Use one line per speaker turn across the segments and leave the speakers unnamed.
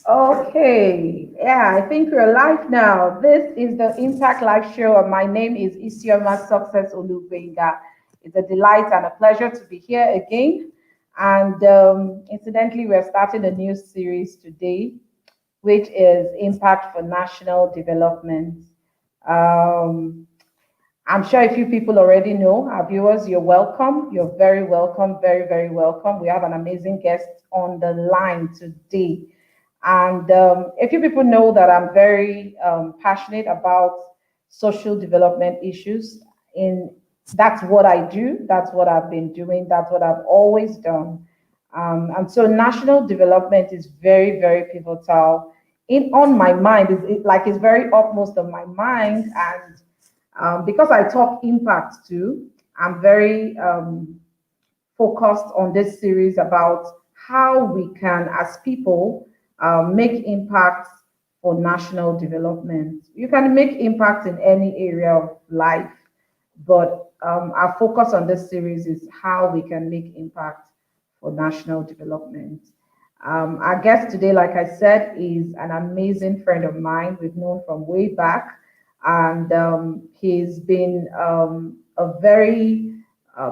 Okay, yeah, I think we're live now. This is the Impact Live Show, and my name is Isioma Success Olubenga. It's a delight and a pleasure to be here again. And incidentally, we're starting a new series today, which is Impact for National Development. Um, I'm sure a few people already know. Our viewers, you're welcome. You're very welcome, very, very welcome. We have an amazing guest on the line today. And a few people know that I'm very passionate about social development issues. In That's what I do. That's what I've been doing. That's what I've always done. And so national development is very, very pivotal in on my mind. It's very upmost of my mind, and because I talk impact too, I'm very focused on this series about how we can, as people, make impact for national development. You can make impact in any area of life, but our focus on this series is how we can make impact for national development. Our guest today, like I said, is an amazing friend of mine. We've known from way back, and he's been a very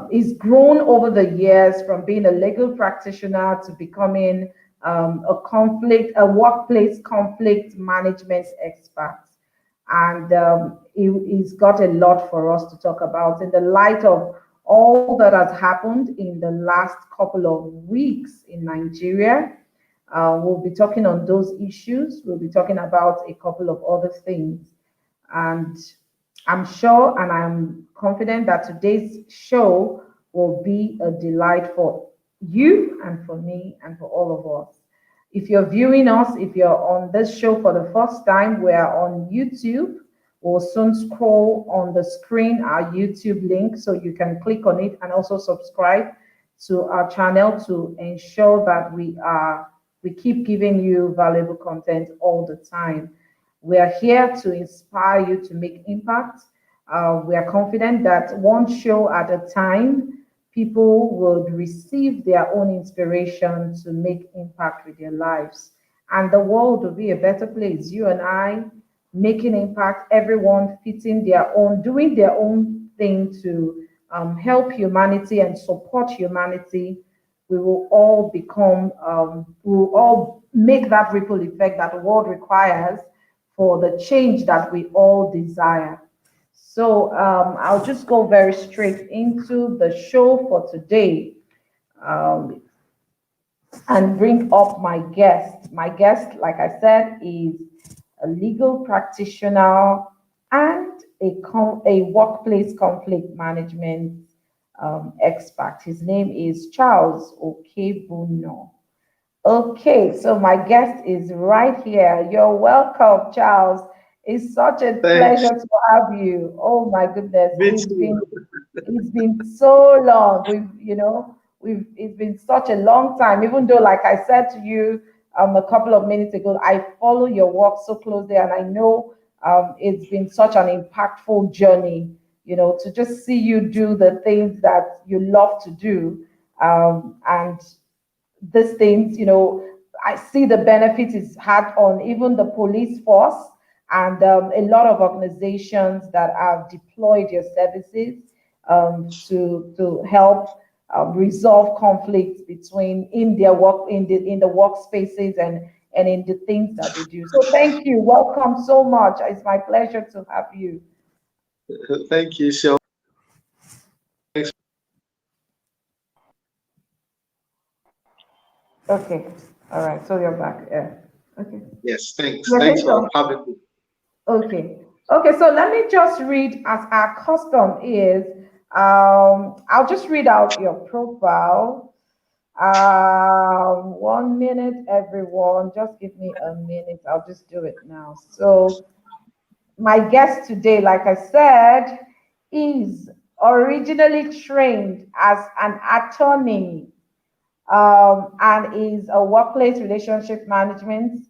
he's grown over the years from being a legal practitioner to becoming a workplace conflict management expert. And he's got a lot for us to talk about in the light of all that has happened in the last couple of weeks in Nigeria. We'll be talking on those issues. We'll be talking about a couple of other things. And I'm sure and I'm confident that today's show will be a delight for you and for me and for all of us. If you're viewing us, if you're on this show for the first time, we're on YouTube. We'll soon scroll on the screen our YouTube link so you can click on it and also subscribe to our channel to ensure that we keep giving you valuable content all the time. We are here to inspire you to make impact. We are confident that one show at a time, people would receive their own inspiration to make impact with their lives. And the world will be a better place. You and I making impact, everyone fitting their own, doing their own thing to help humanity and support humanity. We will all make that ripple effect that the world requires for the change that we all desire. So I'll just go very straight into the show for today, um, and bring up my guest. My guest, like I said, is a legal practitioner and a workplace conflict management expert. His name is Charles Okeibunor. Okay, so my guest is right here. You're welcome, Charles. It's such a
Thanks.
pleasure to have you. Oh my goodness,
Me too.
it's been so long. We've it's been such a long time. Even though, like I said to you a couple of minutes ago, I follow your work so closely, and I know it's been such an impactful journey. To just see you do the things that you love to do, and these things, I see the benefit it's had on even the police force and a lot of organizations that have deployed your services to help resolve conflicts between in their work in the workspaces and in the things that they do. So thank you. Welcome so much. It's my pleasure to have you.
Thank you so much.
Okay. All right. So you're back. Yeah. Okay.
Yes, thanks.
You're
Thanks
saying
for
something?
having me.
Okay. Okay, so let me just read as our custom is. I'll just read out your profile. 1 minute, everyone. Just give me a minute. I'll just do it now. So, my guest today, like I said, is originally trained as an attorney and is a workplace relationship management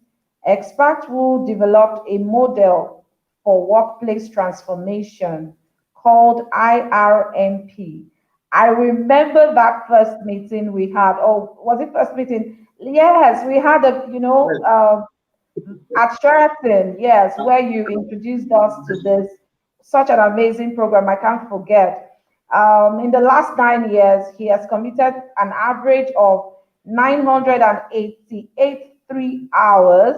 expert who developed a model for workplace transformation called IRMP. I remember that first meeting we had. Oh, was it first meeting? Yes, we had a, at Sheraton, yes, where you introduced us to this such an amazing program. I can't forget. In the last 9 years, he has committed an average of 988 3 hours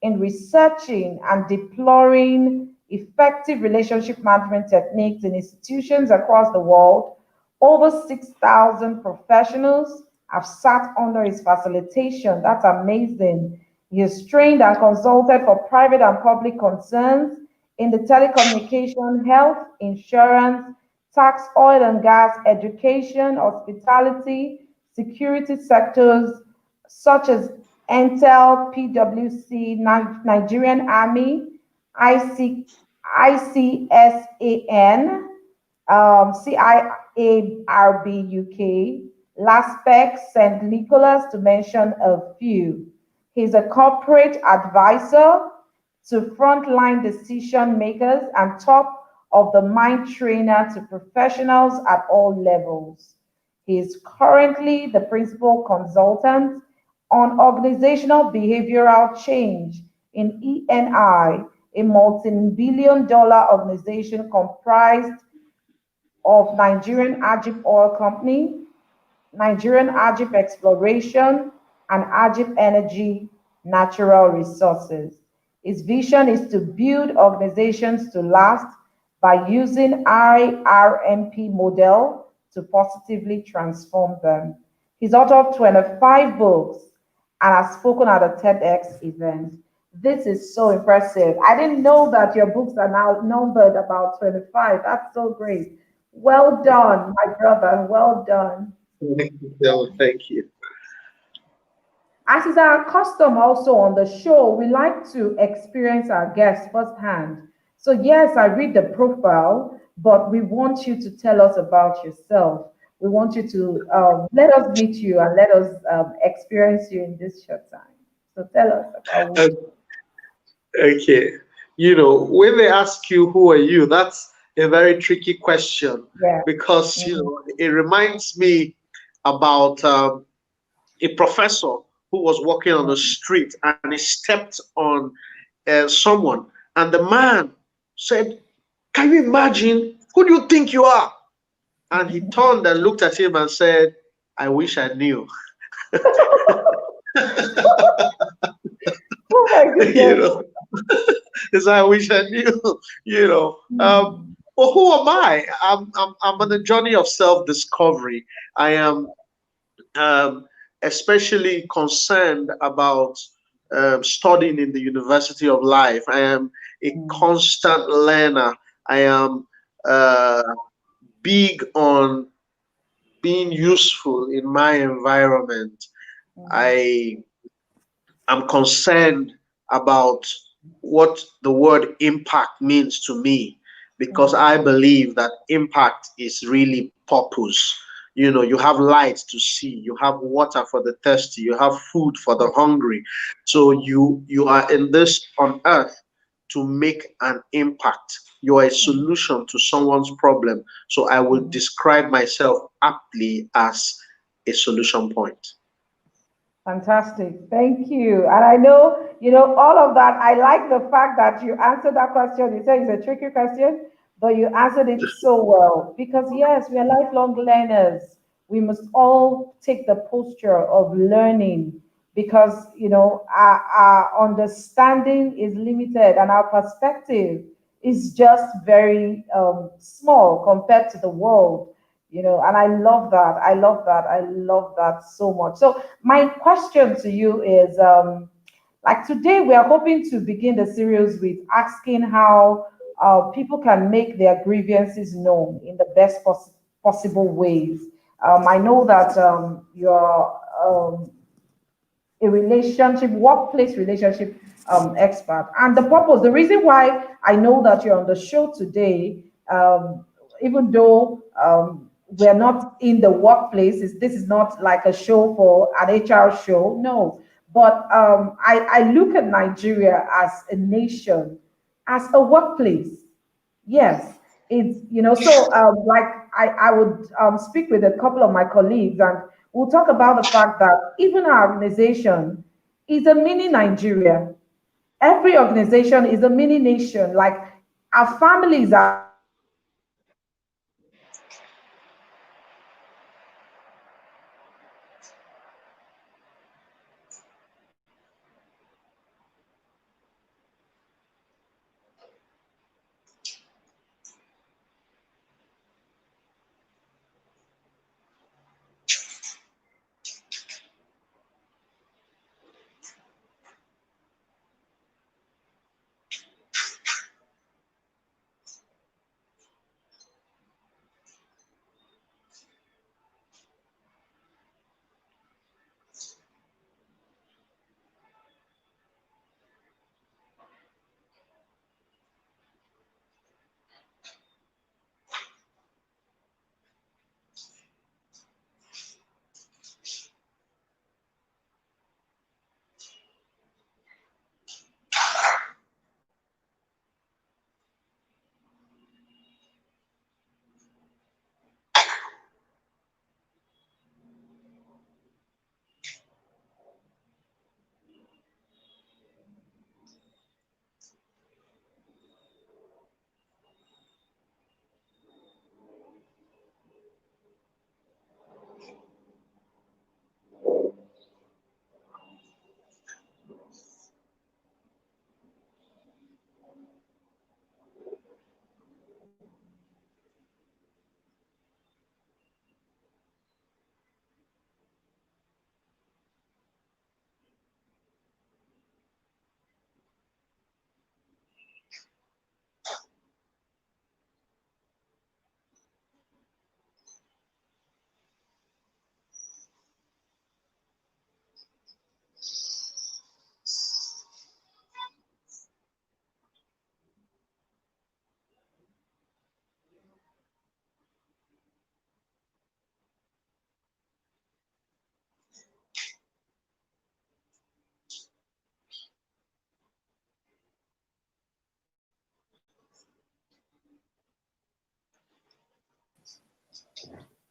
in researching and deploying effective relationship management techniques in institutions across the world. Over 6,000 professionals have sat under his facilitation. That's amazing. He is trained and consulted for private and public concerns in the telecommunication, health, insurance, tax, oil and gas, education, hospitality, security sectors such as Intel, PwC, Nigerian Army, IC, ICSAN, CIARB UK, LASPEC, St. Nicholas, to mention a few. He's a corporate advisor to frontline decision makers and top of the mind trainer to professionals at all levels. He is currently the principal consultant on organizational behavioral change in ENI, a multi-billion dollar organization comprised of Nigerian Agip Oil Company, Nigerian Agip Exploration, and Agip Energy Natural Resources. Its vision is to build organizations to last by using IRMP model to positively transform them. He's authored 25 books and has spoken at a TEDx event. This is so impressive. I didn't know that your books are now numbered about 25. That's so great. Well done, my brother. Well done.
Thank you.
As is our custom also on the show, we like to experience our guests firsthand. So, yes, I read the profile, but we want you to tell us about yourself. We want you to let us meet you and let us experience you in this short time. So, tell us about
Uh, Okay. When they ask you who are you, that's a very tricky question
yeah.
because,
Mhm.
it reminds me about a professor who was walking on the street and he stepped on someone, and the man said, "Can you imagine? Who do you think you are?" And he turned and looked at him and said, "I wish I knew."
Oh my
you
goodness.
know, Because I wish I knew, you know.
Hmm.
Well, who am I? I'm on a journey of self-discovery. I am um, especially concerned about studying in the University of Life. I am a constant learner. I am uh, big on being useful in my environment.
Mhm.
I am concerned about what the word impact means to me because
Mhm.
I believe that impact is really purpose. You have light to see, you have water for the thirsty, you have food for the hungry. So you are in this on earth to make an impact. You are a
Mhm.
solution to someone's problem. So I will
Mhm.
describe myself aptly as a solution point.
Fantastic. Thank you. And I know, all of that. I like the fact that you answered that question. You said it's a tricky question, but you answered it so well. Because, yes, we are lifelong learners. We must all take the posture of learning because, our understanding is limited and our perspective is just very small compared to the world. And I love that. I love that. I love that so much. So my question to you is, like today, we are hoping to begin the series with asking how people can make their grievances known in the best possible ways. I know that you're a relationship, workplace relationship expert. And the reason why I know that you're on the show today, even though we're not in the workplace, this is not like a show for an HR show, no. But I look at Nigeria as a nation, as a workplace. Yes, it's so like I would speak with a couple of my colleagues, and we'll talk about the fact that even our organization is a mini Nigeria. Every organization is a mini nation. Like our families are also mini nations. Our organizations are mini nations.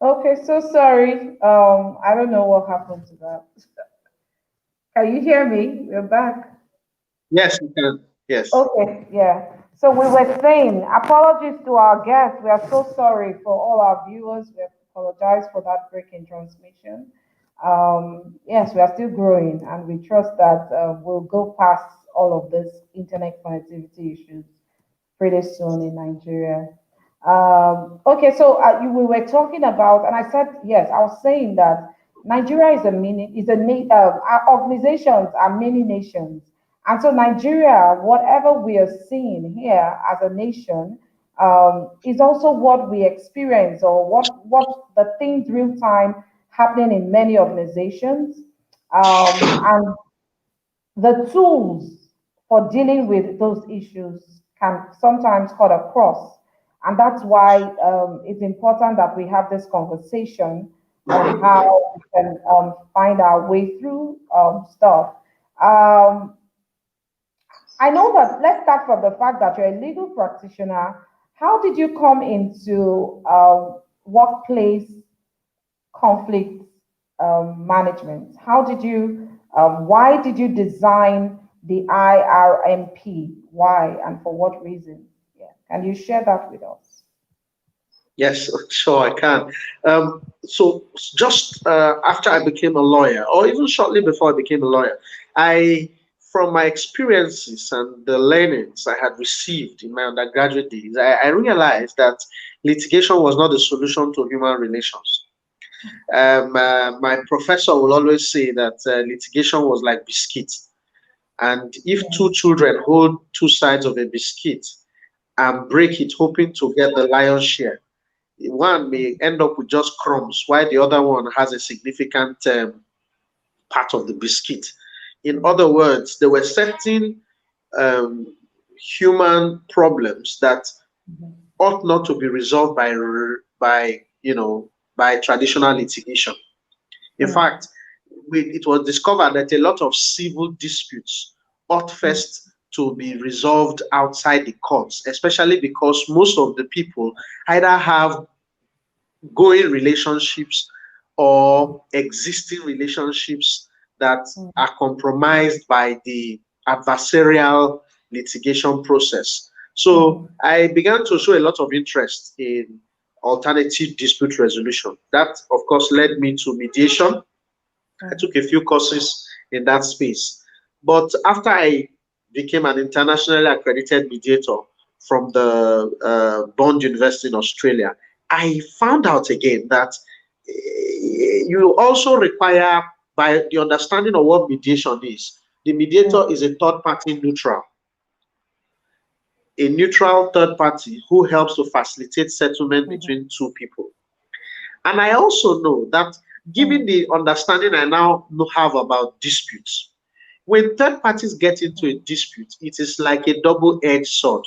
Okay, so sorry. I don't know what happened to that. Can you hear me? We're back.
Yes, you can. Yes.
Okay, yeah. So we were saying, apologies to our guests. We are so sorry for all our viewers. We apologize for that break in transmission. Yes, we are still growing, and we trust that we'll go past all of this internet connectivity issues pretty soon in Nigeria. Okay, so we were talking about, and I said yes. I was saying that Nigeria is a mini, is a our organizations are many nations, and so Nigeria, whatever we are seeing here as a nation, is also what we experience or what the things real time happening in many organizations, and the tools for dealing with those issues can sometimes cut across. And that's why it's important that we have this conversation on how we can find our way through stuff. Um, I know that, let's start from the fact that you're a legal practitioner. How did you come into workplace conflict management? How did you, why did you design the IRMP? Why and for what reason? Yeah. Can you share that with us?
Yes, sure, I can. So, just after I became a lawyer, or even shortly before I became a lawyer, I, from my experiences and the learnings I had received in my undergraduate days, I realized that litigation was not the solution to human relations. My professor will always say that litigation was like biscuit, and if
Yeah.
two children hold two sides of a biscuit and break it, hoping to get the lion's share, one may end up with just crumbs, while the other one has a significant part of the biscuit. In other words, there were certain um, human problems that
Mhm.
ought not to be resolved by traditional litigation. In
Yeah.
fact, it was discovered that a lot of civil disputes ought first to be resolved outside the courts, especially because most of the people either have going relationships or existing relationships that are compromised by the adversarial litigation process. So I began to show a lot of interest in alternative dispute resolution. That, of course, led me to mediation. I took a few courses in that space. But after I became an internationally accredited mediator from the Bond University in Australia, I found out again that you also require, by the understanding of what mediation is, the mediator is a third party neutral, a neutral third party who helps to facilitate settlement between two people. And I also know that, given the understanding I now have about disputes, when third parties get into a dispute, it is like a double-edged sword.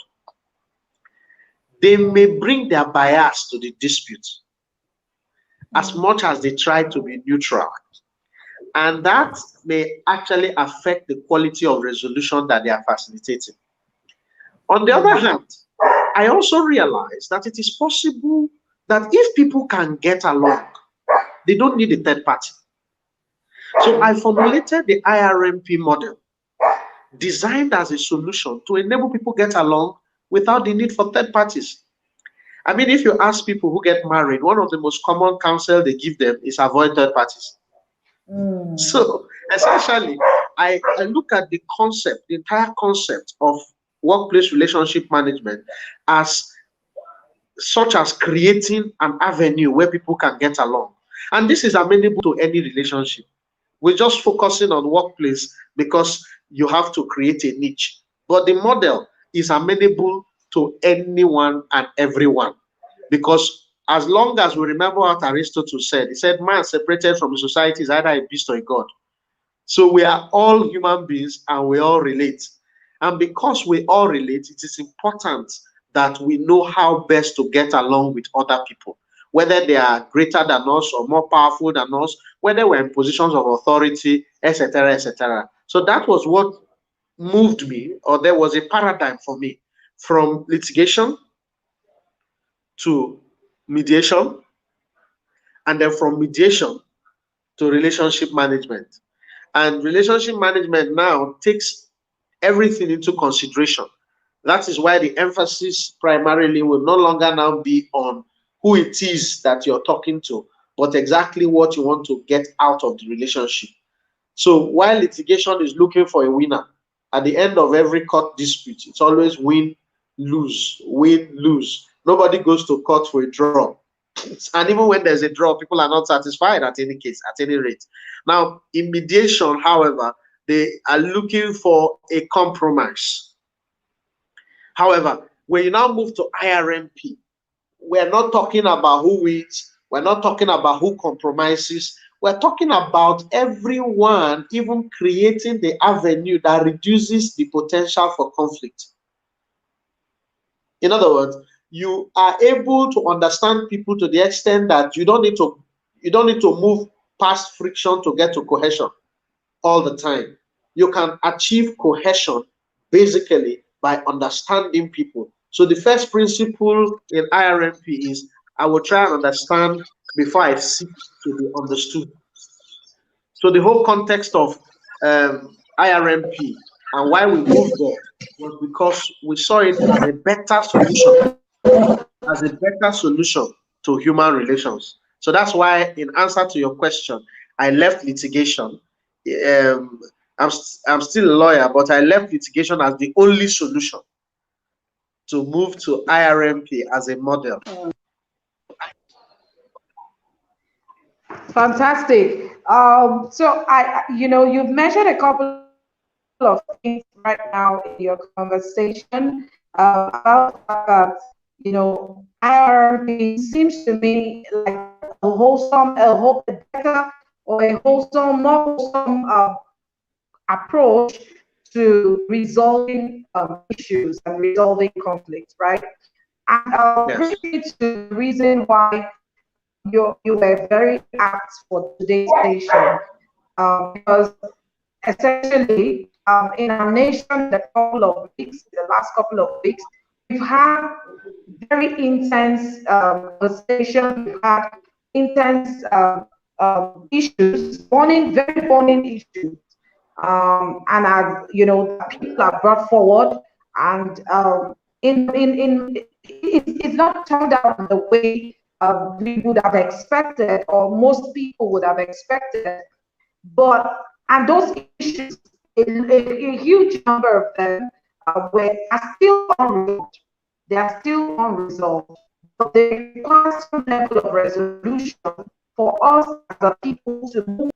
They may bring their bias to the dispute as much as they try to be neutral. And that may actually affect the quality of resolution that they are facilitating. On the other hand, I also realize that it is possible that if people can get along, they don't need a third party. So I formulated the IRMP model, designed as a solution to enable people get along without the need for third parties. I mean, if you ask people who get married, one of the most common counsel they give them is avoid third parties. So essentially, I look at the concept, the entire concept of workplace relationship management as such as creating an avenue where people can get along. And this is amenable to any relationship. We're just focusing on workplace because you have to create a niche. But the model is amenable to anyone and everyone. Because as long as we remember what Aristotle said, he said, man separated from the society is either a beast or a god. So we are all human beings and we all relate. And because we all relate, it is important that we know how best to get along with other people, whether they are greater than us or more powerful than us, whether we're in positions of authority, etc., etc. So that was what moved me, or there was a paradigm for me, from litigation to mediation, and then from mediation to relationship management. And relationship management now takes everything into consideration. That is why the emphasis primarily will no longer now be on who it is that you're talking to, but exactly what you want to get out of the relationship. So while litigation is looking for a winner, at the end of every court dispute, it's always win, lose, win, lose. Nobody goes to court for a draw. And even when there's a draw, people are not satisfied at any case, at any rate. Now, in mediation, however, they are looking for a compromise. However, when you now move to IRMP, we're not talking about who wins, we're not talking about who compromises, we're talking about everyone even creating the avenue that reduces the potential for conflict. In other words, you are able to understand people to the extent that you don't need to move past friction to get to cohesion all the time. You can achieve cohesion basically by understanding people. So the first principle in IRMP is I will try and understand before I seek to be understood. So the whole context of IRMP and why we moved there was because we saw it as a better solution to human relations. So that's why, in answer to your question, I left litigation. I'm still a lawyer, but I left litigation as the only solution to move to IRMP as a model.
Fantastic. So you've mentioned a couple of things right now in your conversation about that. IRP seems to me like a better or a wholesome, more wholesome approach to resolving issues and resolving conflicts, right? And
Yes.
bring me to the reason why you were very apt for today's station, because essentially in our nation, the last couple of weeks, we've had very intense conversation. We've had intense issues, very burning issues, and as you know, people are brought forward, and it's not turned out the way we would have expected, or most people would have expected. But and those issues, a huge number of them are still unresolved. They are still unresolved, but they require some level of resolution for us as a people to move.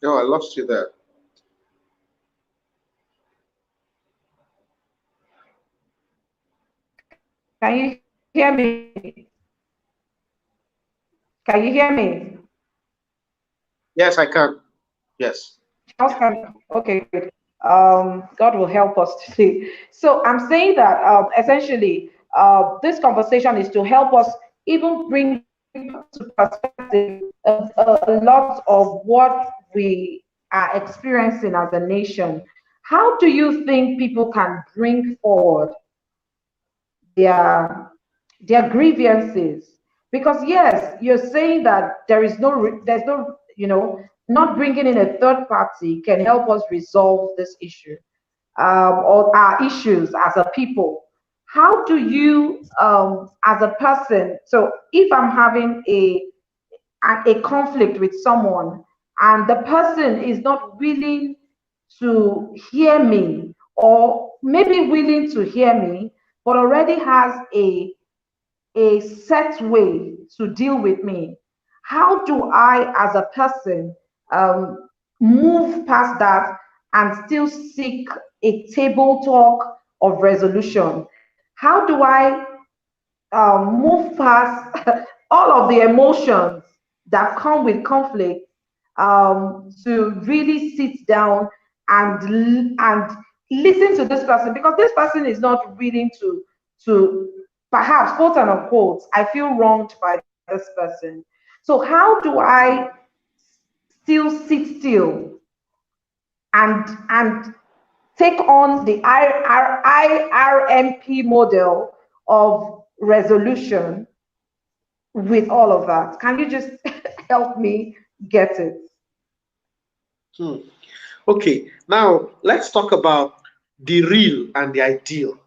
No, I lost you there.
Can you hear me? Can you hear me?
Yes, I can. Yes.
Okay, good. God will help us to see. So I'm saying that essentially, this conversation is to help us even bring to perspective a lot of what we are experiencing as a nation. How do you think people can bring forward their grievances? Because yes, you're saying that there's no, not bringing in a third party can help us resolve this issue, or our issues as a people. How do you, as a person, so if I'm having a conflict with someone and the person is not willing to hear me, or maybe willing to hear me but already has a set way to deal with me, how do I as a person move past that and still seek a table talk of resolution? How do I move past all of the emotions that come with conflict, to really sit down and listen to this person, because this person is not willing to perhaps, quote and unquote, I feel wronged by this person. So how do I still sit still and take on the IRMP model of resolution with all of that? Can you just help me get it?
Hmm. Okay, now let's talk about the real and the ideal.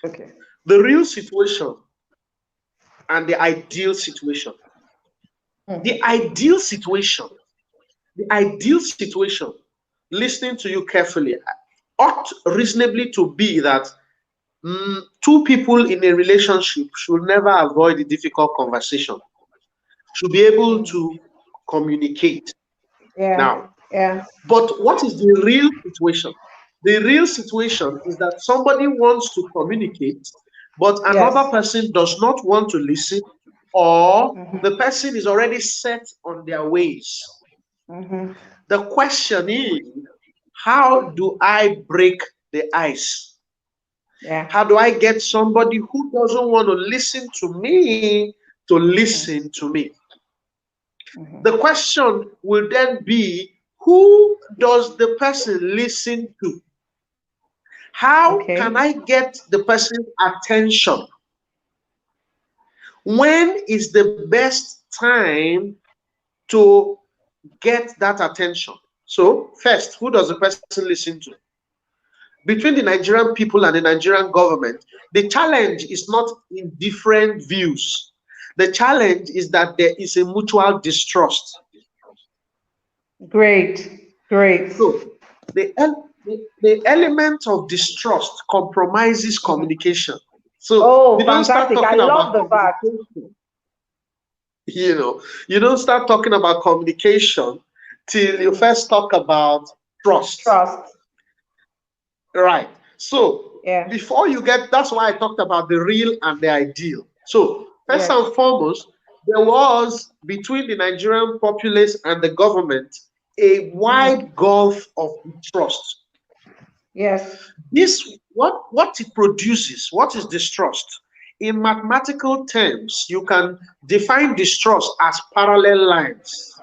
Okay.
The real situation and the ideal situation. The ideal situation, the ideal situation, listening to you carefully, ought reasonably to be that two people in a relationship should never avoid a difficult conversation, should be able to communicate.
Yeah,
Now,
yeah.
but what is the real situation? The real situation is that somebody wants to communicate, but another
Yes.
person does not want to listen, or
Mm-hmm.
the person is already set on their ways.
Mm-hmm.
The question is, how do I break the ice?
Yeah.
How do I get somebody who doesn't want to listen to me to listen to me?
Mm-hmm.
The question will then be, who does the person listen to? How can
Okay.
I get the person's attention? When is the best time to get that attention? So, first, who does the person listen to? Between the Nigerian people and the Nigerian government, the challenge is not in different views. The challenge is that there is a mutual distrust.
Great. Great.
So the element of distrust compromises
Mhm.
communication. So
Oh,
you don't start
fantastic. I
talking
love
about
the fact.
communication, you don't start talking about communication till you
Mhm.
first talk about trust.
Trust.
Right. So
Yeah.
before you get, that's why I talked about the real and the ideal. So first
Yes.
and foremost, there was between the Nigerian populace and the government a
Mm-hmm.
wide gulf of trust.
Yes.
This what it produces, what is distrust? In mathematical terms, you can define distrust as parallel lines.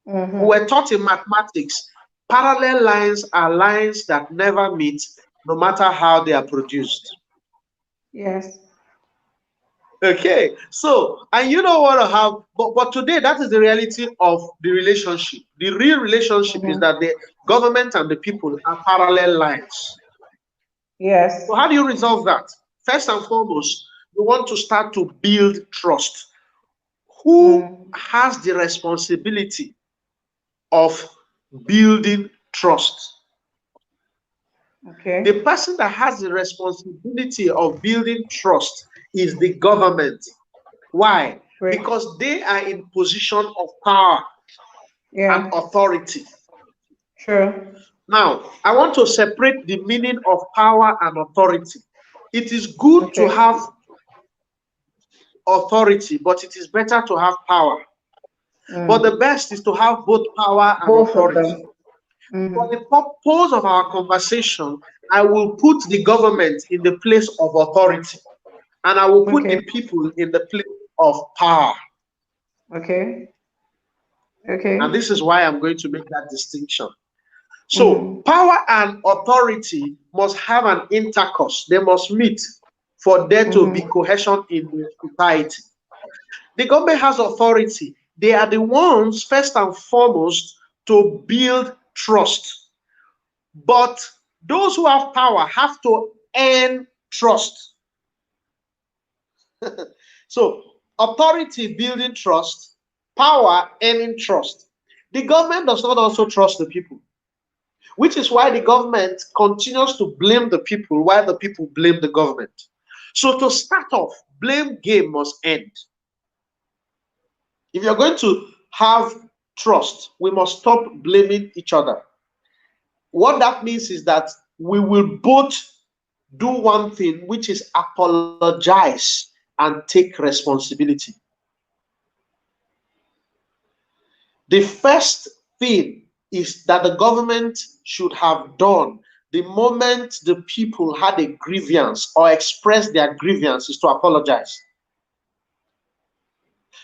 We
Mm-hmm.
were taught in mathematics Parallel lines are lines that never meet, no matter how they are produced.
Yes.
Okay, so, and you don't want to have, but today that is the reality of the relationship. The real relationship is
Mm-hmm.
that the government and the people are parallel lines.
Yes.
So how do you resolve that? First and foremost, you want to start to build trust. Who
Mm.
has the responsibility of building trust? The
Okay.
person that has the responsibility of building trust is the government. Why?
Great.
Because they are in position of power and
Yeah.
authority.
True.
Now, I want to separate the meaning of power and authority. It is good to
Okay.
have authority, but it is better to have power. But the
Mm.
best is to have both power and
Both of
authority.
them.
For the
Mm-hmm.
purpose of our conversation, I will put the government in the place of authority, and I will put the
Okay.
people in the place of power.
Okay.
And
Okay.
this is why I'm going to make that distinction. So,
Mm-hmm.
power and authority must have an intercourse. They must meet for there to be
Mm-hmm.
cohesion in the society. The government has authority. They are the ones, first and foremost, to build trust. But those who have power have to earn trust. So, authority building trust, power earning trust. The government does not also trust the people, which is why the government continues to blame the people while the people blame the government. So, to start off, blame game must end. If you're going to have trust, we must stop blaming each other. What that means is that we will both do one thing, which is apologize and take responsibility. The first thing is that the government should have done the moment the people had a grievance or expressed their grievance is to apologize.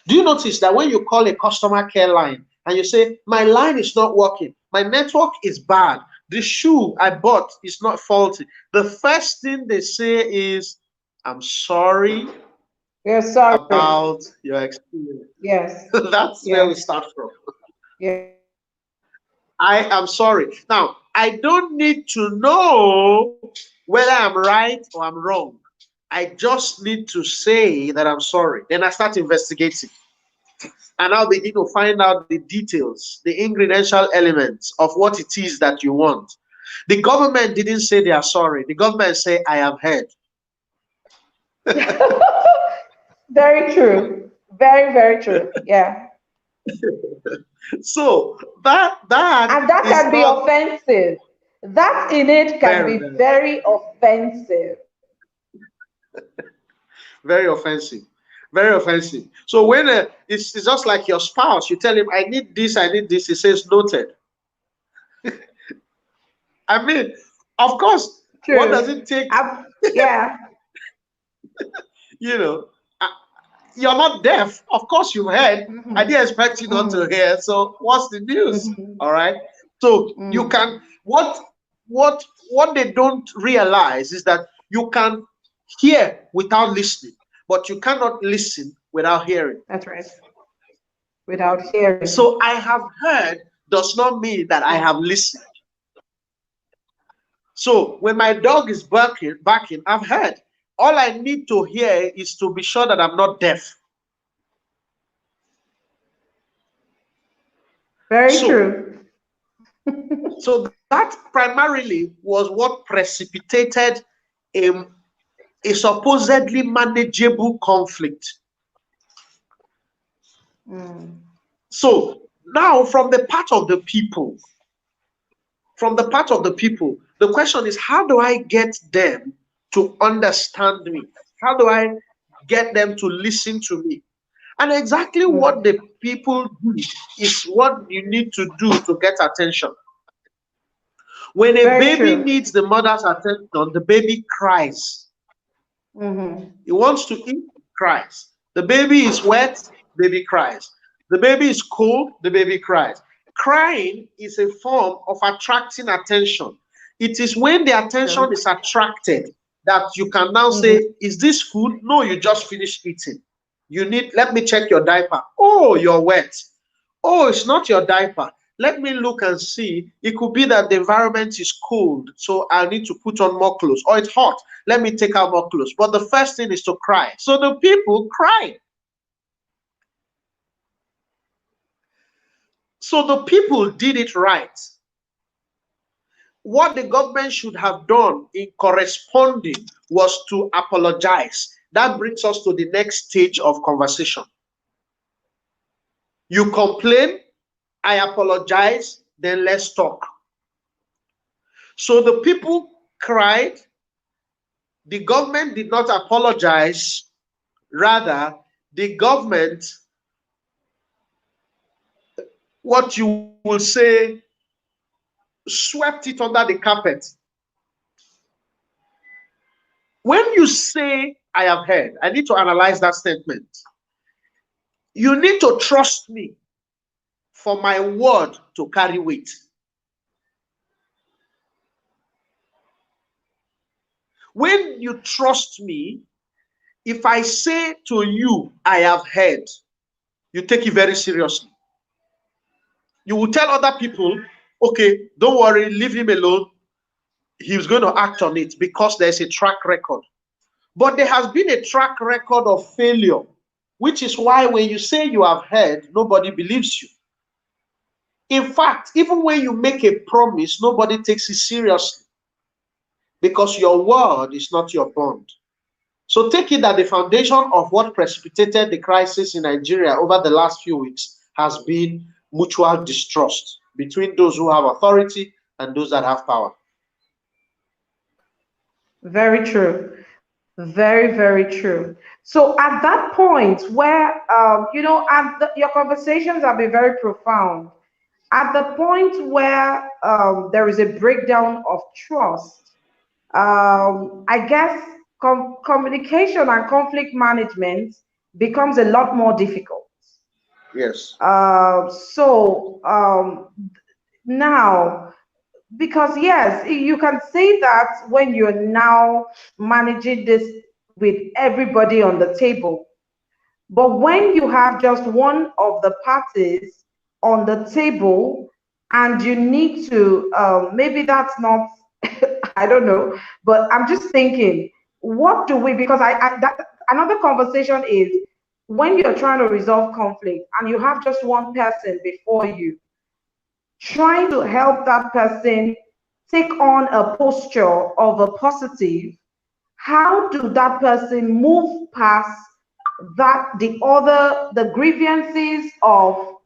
Do you notice that when you call a customer care line and you say, my line is not working, my network is bad, the shoe I bought is not faulty, the first thing they say is, I'm sorry
Yeah. Sorry.
about your experience.
Yes.
That's where we
Yeah.
start from.
Yeah.
I am sorry. Now, I don't need to know whether I'm right or I'm wrong. I just need to say that I'm sorry. Then I start investigating. And I'll begin to find out the details, the ingrediential elements of what it is that you want. The government didn't say they are sorry. The government say, I have heard.
Very true. Very, very true. Yeah.
So that
And that
is
can be
not
offensive. That in it can
very,
be
very,
very offensive.
very offensive. Very offensive. So when it's just like your spouse, you tell him, I need this, I need this. He says, noted. I mean, of course, what does
True.
it take?
Yeah.
You know, uh, you're not deaf. Of course, you've heard. I
Mm-hmm.
didn't expect you not to
Mm-hmm.
hear. So, what's the news?
Mm-hmm.
All right. So you
Mm.
can what they don't realize is that you can hear without listening, but you cannot listen without hearing.
That's right. Without hearing.
So I have heard does not mean that I have listened. So when my dog is barking, I've heard. All I need to hear is to be sure that I'm not deaf.
Very
So,
true.
so that primarily was what precipitated a, a supposedly manageable conflict.
Mm.
So now, from the part of the people, the question is, how do I get them to understand me? How do I get them to listen to me? And exactly what
Mm.
the people do is what you need to do to get attention. When a
Very
baby
true.
needs the mother's attention, the baby cries.
Mm-hmm.
He wants to eat, cries. The baby is wet, baby cries. The baby is cold, the baby cries. Crying is a form of attracting attention. It is when the attention is attracted that you can now say, is this food? No, you just finished eating. You need, let me check your diaper. Oh, you're wet. Oh, it's not your diaper. Let me look and see. It could be that the environment is cold, so I need to put on more clothes. Or it's hot. Let me take out more clothes. But the first thing is to cry. So the people cry. So the people did it right. What the government should have done in corresponding was to apologize. That brings us to the next stage of conversation. You complain, I apologize, then let's talk. So the people cried. The government did not apologize. Rather, the government, what you will say, swept it under the carpet. When you say, I have heard, I need to analyze that statement. You need to trust me for my word to carry weight. When you trust me, if I say to you, I have heard, you take it very seriously. You will tell other people, okay, don't worry, leave him alone. He's going to act on it because there's a track record. But there has been a track record of failure, which is why when you say you have heard, nobody believes you. In fact, even when you make a promise, nobody takes it seriously because your word is not your bond. So take it that the foundation of what precipitated the crisis in Nigeria over the last few weeks has been mutual distrust between those who have authority and those that have power.
Very true. Very, very true. So at that point where, your conversations have been very profound. At the point where there is a breakdown of trust, I guess communication and conflict management becomes a lot more difficult.
Yes.
Now, because yes, you can say that when you're now managing this with everybody on the table, but when you have just one of the parties on the table and you need to, maybe that's not, I don't know, but I'm just thinking, what do we, because another conversation is when you're trying to resolve conflict and you have just one person before you, trying to help that person take on a posture of a positive, how do that person move past that the grievances of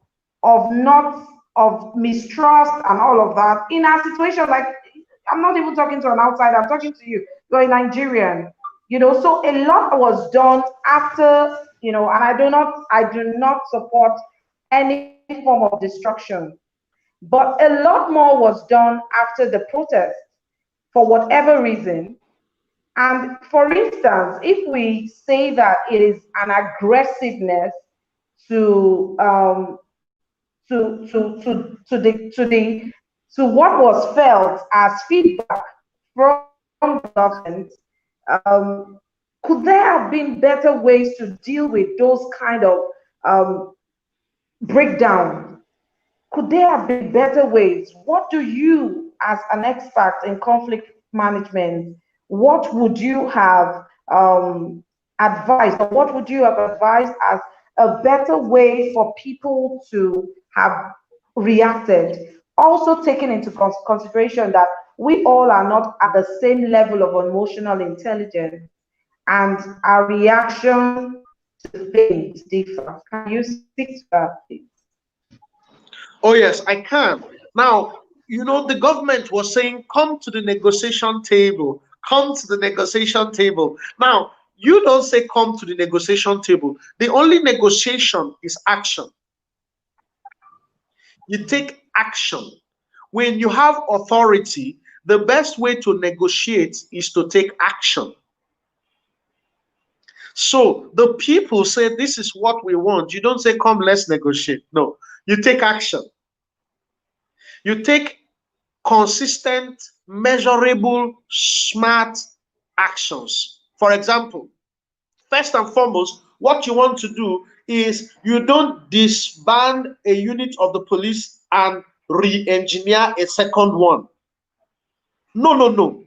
not of mistrust and all of that in a situation like, I'm not even talking to an outsider, I'm talking to you, you're a Nigerian, so a lot was done after, and I do not support any form of destruction, but a lot more was done after the protest for whatever reason. And for instance, if we say that it is an aggressiveness to to what was felt as feedback from the government, could there have been better ways to deal with those kind of breakdown? Could there have been better ways? What do you, as an expert in conflict management, what would you have advised, or what would you have advised as a better way for people to have reacted? Also, taking into consideration that we all are not at the same level of emotional intelligence, and our reaction to things differ. Can you speak to that, please?
Oh, yes, I can. Now, the government was saying, come to the negotiation table, come to the negotiation table. Now, you don't say, come to the negotiation table. The only negotiation is action. You take action. When you have authority, the best way to negotiate is to take action. So the people say, this is what we want. You don't say, come, let's negotiate. No, you take action. You take consistent, measurable, smart actions. For example, first and foremost, what you want to do is you don't disband a unit of the police and re-engineer a second one. No, no, no.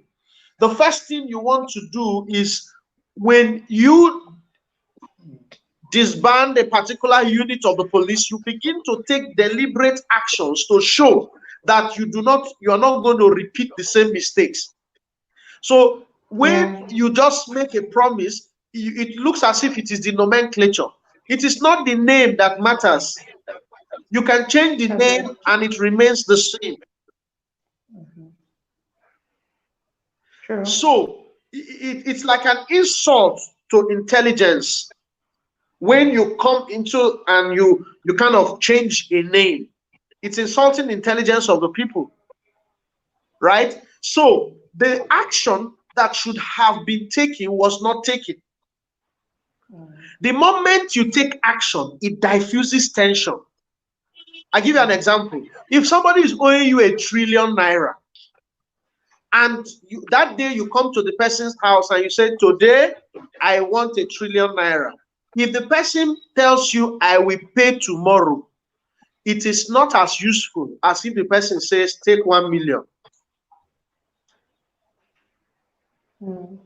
The first thing you want to do is when you disband a particular unit of the police, you begin to take deliberate actions to show that you are not going to repeat the same mistakes. So when
Yeah.
you just make a promise, it looks as if it is the nomenclature. It is not the name that matters. You can change the
Okay.
name and it remains the same.
True.
So it's like an insult to intelligence when you come into and you kind of change a name. It's insulting the intelligence of the people, right? So the action that should have been taken was not taken. The moment you take action, it diffuses tension. I give you an example. If somebody is owing you 1 trillion naira, and that day you come to the person's house and you say, today I want 1 trillion naira. If the person tells you, I will pay tomorrow, it is not as useful as if the person says, take 1 million.
Mm.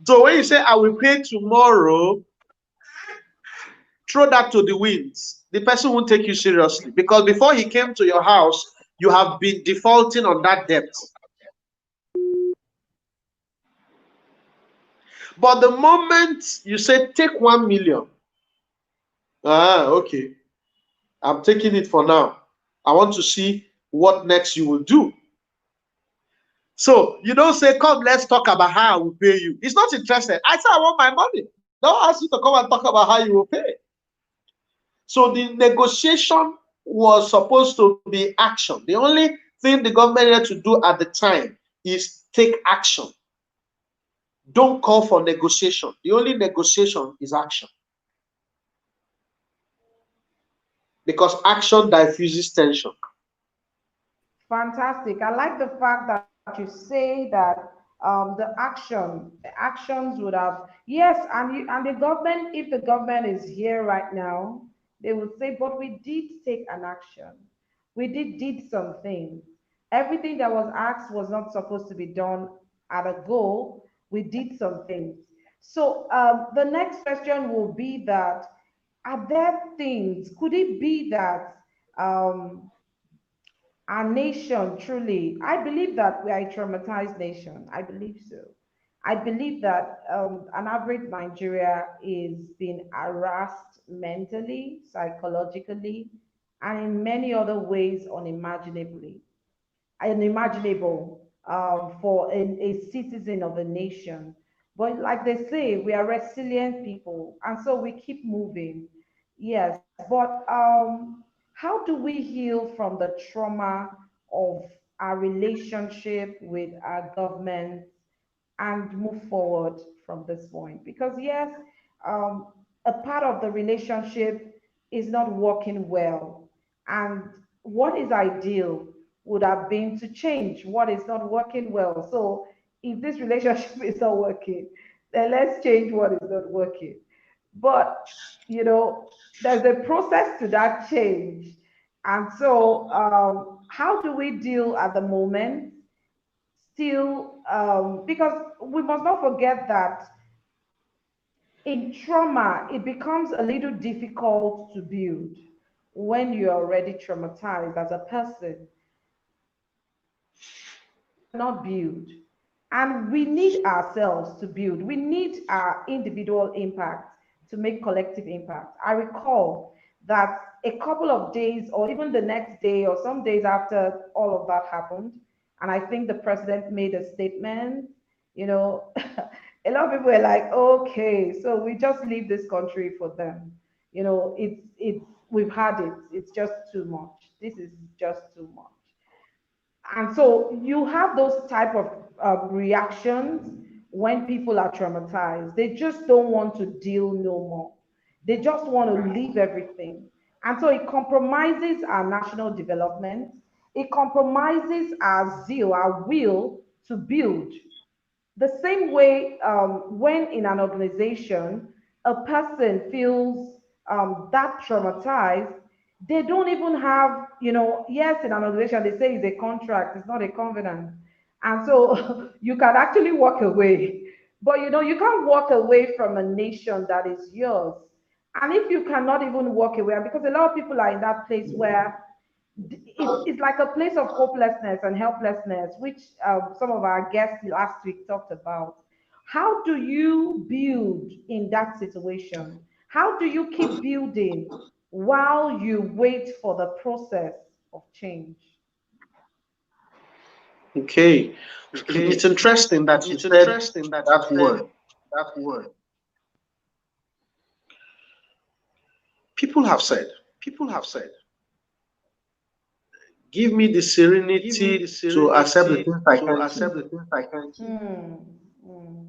So when you say, I will pay tomorrow, throw that to the winds. The person won't take you seriously because before he came to your house, you have been defaulting on that debt. But the moment you say, take 1 million, okay, I'm taking it for now. I want to see what next you will do. So you don't say, come, let's talk about how I will pay you. He's not interested. I say, I want my money. Don't ask you to come and talk about how you will pay. So the negotiation was supposed to be action. The only thing the government had to do at the time is take action. Don't call for negotiation. The only negotiation is action. Because action diffuses tension.
Fantastic. I like the fact that you say that the actions would have, yes, and the government, if the government is here right now, they would say, but we did take an action. We did some things. Everything that was asked was not supposed to be done at a go. We did some things. So the next question will be that, are there things, could it be that our nation truly, I believe that we are a traumatized nation. I believe so. I believe that an average Nigeria is being harassed mentally, psychologically, and in many other ways unimaginable for a citizen of a nation. But like they say, we are resilient people, and so we keep moving. Yes, but how do we heal from the trauma of our relationship with our government and move forward from this point? Because yes, um, a part of the relationship is not working well, and what is ideal would have been to change what is not working well. So if this relationship is not working, then let's change what is not working. But there's a process to that change. And so how do we deal at the moment still, because we must not forget that in trauma, it becomes a little difficult to build when you're already traumatized as a person. Not build. And we need ourselves to build. We need our individual impact to make collective impact. I recall that a couple of days, or even the next day, or some days after all of that happened, and I think the president made a statement, you know, a lot of people were like, okay, so we just leave this country for them. We've had it. It's just too much. This is just too much. And so you have those type of reactions when people are traumatized. They just don't want to deal no more. They just want to leave everything. And so it compromises our national development. It compromises our zeal, our will to build. The same way, when in an organization, a person feels that traumatized, they don't even have, yes, in an organization, they say it's a contract, it's not a covenant. And so you can actually walk away. But you can't walk away from a nation that is yours. And if you cannot even walk away, because a lot of people are in that place where it's like a place of hopelessness and helplessness, which some of our guests last week talked about. How do you build in that situation? How do you keep building while you wait for the process of change?
Okay. It's
Okay.
interesting that you
It's
said
interesting that you
that
said
word.
that word.
People have said,
People have said,
give me the
give me the
serenity to accept the
serenity
things I
to
can't
accept
change.
the things I can't change.
Hmm. Hmm.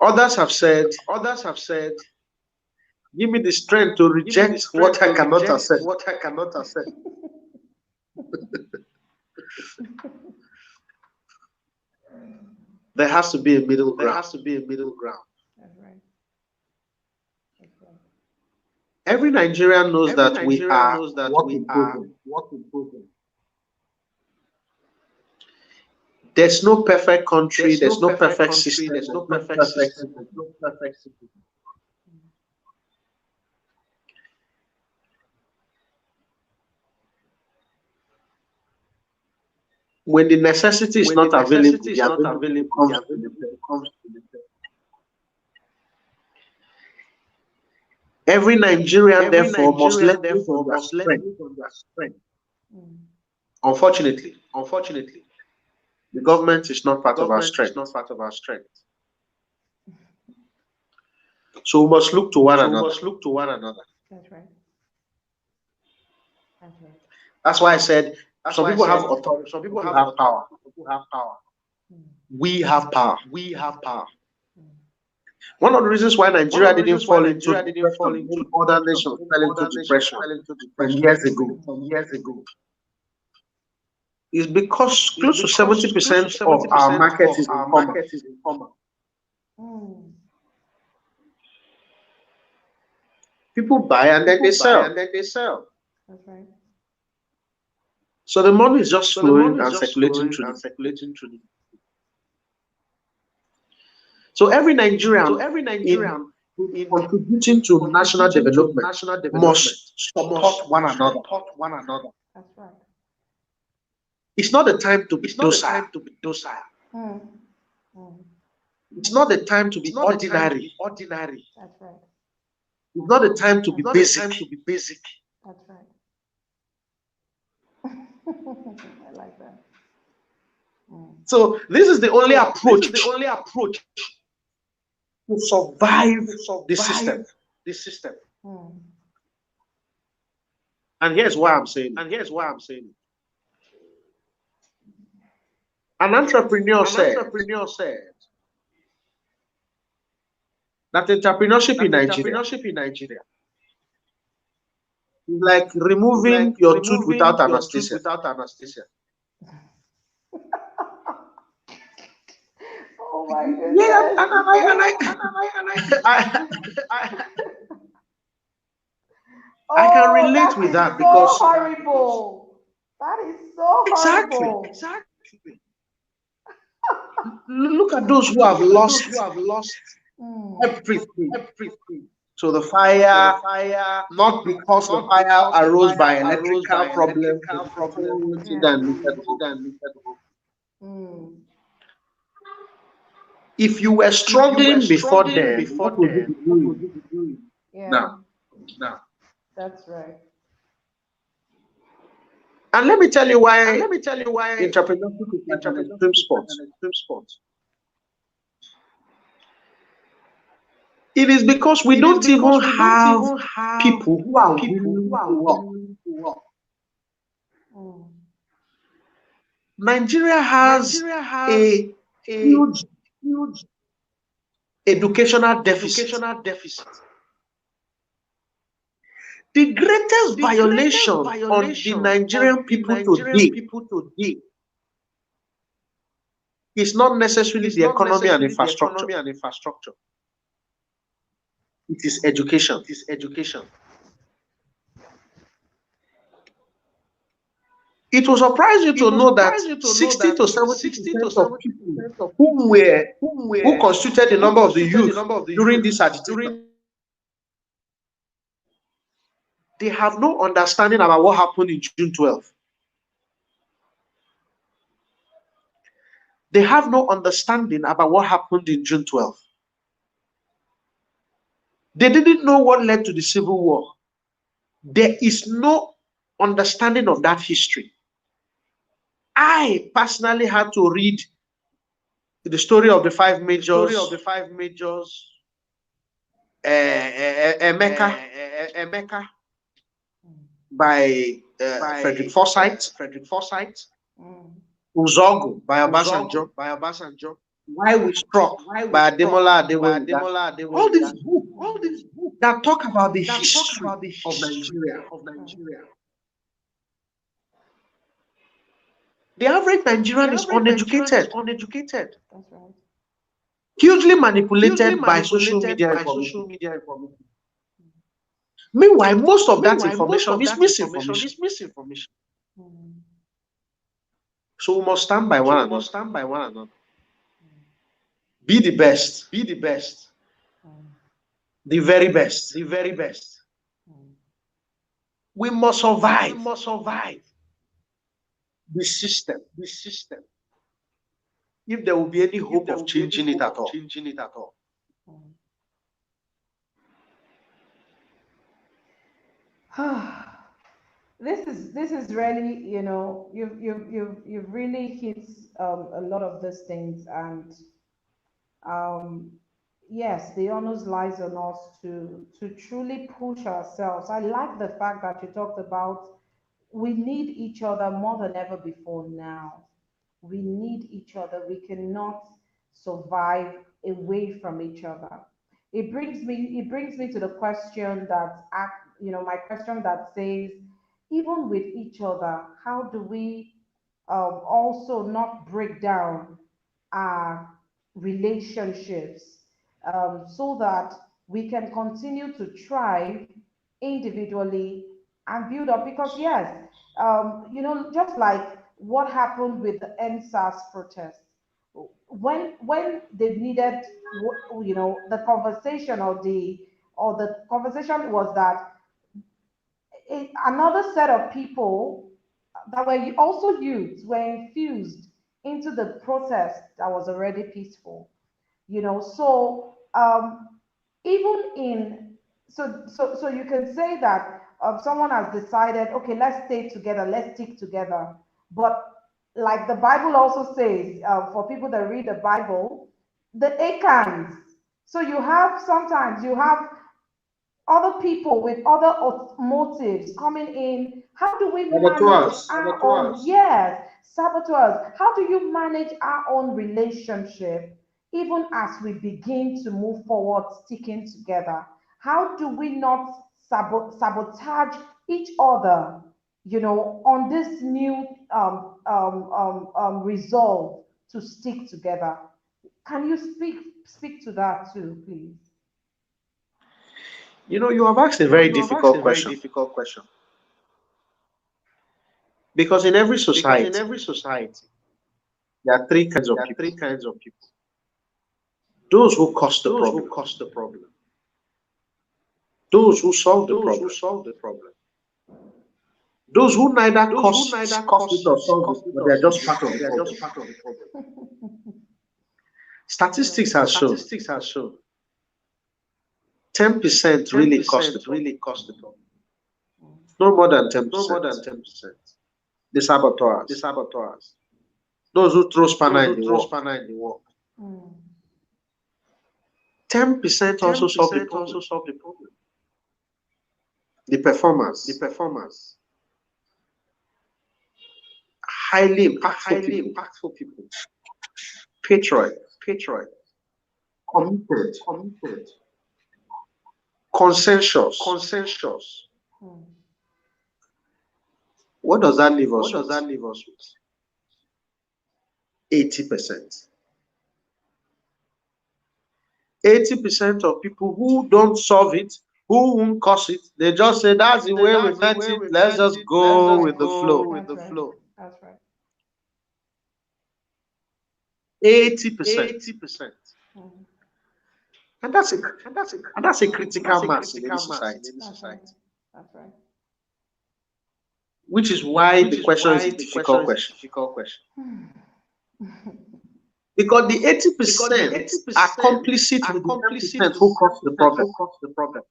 Others have said,
Others have said,
give me the strength to
give me the
reject what
strength
I
to
cannot
reject
accept.
what I cannot accept.
There has to be a middle
There
ground.
has to be a middle ground.
That's right. That's right.
Every Nigerian knows
Every
that we
Nigerian
are
knows that
work
we
in
are
progress.
work in progress.
There's no perfect country,
There's
there's
no
no
perfect
perfect
country,
system,
there's no
there's no
perfect
perfect
system, there's
citizen.
no perfect citizen.
When the necessity is
When the
not available,
necessity
the
is not
available
available, the
becomes
available
limited.
becomes limited.
Every Nigerian,
Every
therefore, must learn
Nigerian,
to use on
therefore,
their
must learn to
strength.
use on their strength.
Hmm.
Unfortunately,
Unfortunately,
the government is not
the
part of our
government is
strength.
not part of our strength.
So we must look to one
So we
another.
must look to one another.
That's right. That's right.
That's why I said
That's
some
why I
people have
said
authority,
some
some
people
people
have
have power.
authority, some people have power.
Hmm.
We have power.
We have power.
Hmm.
One of the reasons why
One
Nigeria
of the
didn't
reasons why
fall into
Nigeria didn't fall
depression
into
when other
depression
nations
when
fell into
other nations
depression
fell into
some
depression
years ago
some years ago
is because
is
close to
because close to
70% of our
70%
market
of
is
our
informal.
market is informal.
Hmm.
People buy and then they
People buy
sell.
and then they sell.
That's right.
So the money is just
So the
flowing
money is
and
just
circulating
flowing
through
and
the.
circulating through the.
So every
So
Nigerian
every
in
Nigerian in
contributing to national
contributing to
development
national development
must support
must
one another.
support one another.
That's right.
It's not the time to be
It's not the
docile.
time to be docile.
Hmm. Hmm.
It's not the time to
It's
be
not the time to
ordinary.
be ordinary.
That's right.
It's not the time to
That's
be
It's not
right.
the
basic.
time to be basic.
That's right. I like that. Hmm.
So this is the only
So this is
approach
the only approach
to survive
to
the system.
survive this system.
Hmm.
And here's why I'm saying it.
And here's why I'm saying it.
An entrepreneur
An
said
entrepreneur said
that entrepreneurship in
that
Nigeria
entrepreneurship in Nigeria
is like
is like
removing your tooth
removing
without
your tooth
anesthesia.
without anesthesia.
Oh my
Yeah,
goodness.
I,
I,
I can
Oh,
relate
that
with
is
that
so
because
horrible. That is so
exactly,
horrible.
exactly.
look at those who have
Look at those who
lost
have lost
Hmm.
everything
everything
to the
to the
fire,
fire,
not because the
not
fire
because the
arose by
fire arose
electrical
by
problems, but
electrical
because
problem,
someone
but
went in
Yeah.
there
because
and
someone
lifted
went
the
in
hope.
there and lifted the hope.
Hmm.
If you were
If you were
struggling before
struggling
then,
before
what would you
then,
be
what would
doing
you be doing
Yeah,
now?
now?
that's right.
And let me tell you
And
why
let me tell you why
entrepreneurship is like an extreme
entrepreneurship is like
sport.
an extreme sport.
It is because we
It is
don't
because
even
we don't
have
even have
people who are
people who
willing
are
to work.
willing to work.
Hmm.
Nigeria has
Nigeria has
a
a
huge
huge
educational deficit.
educational deficit.
The greatest
The greatest
violation on the
violation
Nigerian
on the
people
Nigerian
today
people today
is not necessarily
is
the
not
economy and
necessarily the
infrastructure.
economy and infrastructure.
It is education.
It is education.
It will surprise you
It
to
will
know that
surprise you to know
60
that
to
60 to
70% of
70%
people
of
who
people
were who
who
constituted the number of the
constituted the
youth
number of the
during
youth
this agitation,
during
they have no understanding about what happened in June 12th. They have no understanding about what happened in June 12th. They didn't know what led to the Civil War. There is no understanding of that history. I personally had to read the story of the five
the story of
majors,
the five majors,
Emeka
Emeka
by Frederick
by
Forsyth,
Frederick Forsyth,
Uzogu by Obasanjo,
Uzogu by Obasanjo,
Why We Struck
Why We
by
Struck
Ademola
by
Adewinga.
Ademola
All these
Adewinga.
books
All these books
that talk about the
that talk
history
about the
of
history
Nigeria.
of Nigeria.
The average
The
Nigerian is
average Nigerian is
uneducated,
uneducated,
That's right.
hugely
hugely
manipulated by social
manipulated
media
by
information.
social media information.
Meanwhile, most of that
Meanwhile, most
information
of
is
that information
misinformation.
is misinformation.
So we must stand by
So
one
we
another.
must stand by one another.
Be the best,
Be the best,
the very best.
the very best.
We must
We
survive
must survive
the system
this system
if there will be any
if
hope
there
of
will be any
changing it
hope
at
of
all.
changing it at all.
This is really, you've really hit a lot of these things, and yes, the onus lies on us to truly push ourselves. I like the fact that you talked about we need each other more than ever before now. We need each other. We cannot survive away from each other. It brings me to the question my question that says, even with each other, how do we also not break down our relationships, so that we can continue to thrive individually and build up? Because yes, just like what happened with the NSAS protest, when they needed, the conversation or the conversation was that another set of people that were also youths were infused into the protest that was already peaceful. So even in so you can say that someone has decided, okay, let's stay together, let's stick together. But like the Bible also says, for people that read the Bible, the Acans. So sometimes you have other people with other motives coming in. How do we manage
Saboteurs.
our own? Yes, saboteurs. How do you manage our own relationship, even as we begin to move forward, sticking together? How do we not sabotage each other, on this new resolve to stick together? Can you speak to that too, please?
You have asked a
You
very
you have asked
difficult
a very
question
difficult question,
because in every
because in
society,
every society
there are three kinds of
there are
people:
three kinds of people:
those who cause the
those who
problem,
cause the problem,
those who solve the
those who
problem,
solve the problem,
those who neither
those who neither
cause it or solve it,
cause it
but
or
they're
solve
just
it,
part of
but
the
they are
problem.
just part of the problem.
Statistics has shown
Statistics have shown
10% really cause the
10%
problem,
really cause the problem,
no more than
no more
10%.
than 10%.
The
The
saboteurs,
saboteurs,
those who throw spanner
those
in
who
the
throw
work.
spanner in the work.
10% also solve the
10% also
problem.
solve the problem.
The
The
performers,
performers,
highly impactful
highly
people,
impactful people,
patriots,
patriot,
committed,
committed,
conscientious,
conscientious,
What does that leave us
What does that
with?
leave us with?
80%. 80% of people who don't solve it, who won't cause it, they just say that's the way we met it. Let's just go with the flow.
With the flow.
That's right.
80%.
80%.
And that's a
That's a
critical mass in any
critical mass in
society.
any society.
That's right.
Which is why the question is a difficult question.
Difficult question.
Because the
Because the
80%
80%
are complicit with the
complicit
10% who caused the problem,
who caused the problem.